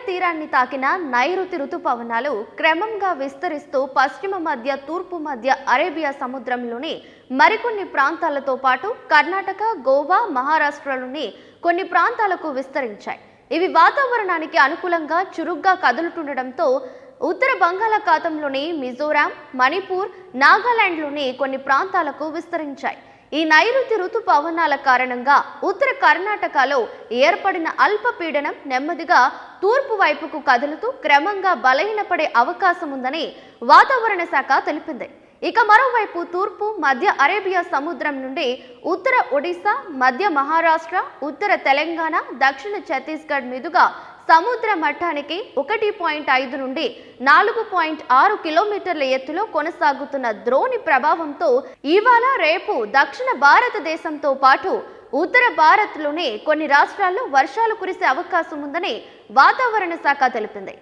తీరాన్ని తాకిన నైరుతి రుతుపవనాలు క్రమంగా విస్తరిస్తూ పశ్చిమ మధ్య తూర్పు మధ్య అరేబియా సముద్రంలోని మరికొన్ని ప్రాంతాలతో పాటు కర్ణాటక, గోవా, మహారాష్ట్రలోని కొన్ని ప్రాంతాలకు విస్తరించాయి. ఇవి వాతావరణానికి అనుకూలంగా చురుగ్గా కదులుతుండటంతో ఉత్తర బంగాళాఖాతంలోని మిజోరాం, మణిపూర్, నాగాలాండ్లోని కొన్ని ప్రాంతాలకు విస్తరించాయి. ఈ నైరుతి రుతుపవనాల కారణంగా ఉత్తర కర్ణాటకలో ఏర్పడిన అల్పపీడనం నెమ్మదిగా తూర్పు వైపుకు కదులుతూ క్రమంగా బలహీనపడే అవకాశం ఉందని వాతావరణ శాఖ తెలిపింది. ఇక మరోవైపు తూర్పు మధ్య అరేబియా సముద్రం నుండి ఉత్తర ఒడిశా, మధ్య మహారాష్ట్ర, ఉత్తర తెలంగాణ, దక్షిణ ఛత్తీస్గఢ్ మీదుగా సముద్ర మట్టానికి 1.5 నుండి 4.6 కిలోమీటర్ల ఎత్తులో కొనసాగుతున్న ద్రోణి ప్రభావంతో ఇవాళ రేపు దక్షిణ భారతదేశంతో పాటు ఉత్తర భారత్లోని కొన్ని రాష్ట్రాల్లో వర్షాలు కురిసే అవకాశం ఉందని వాతావరణ శాఖ తెలిపింది.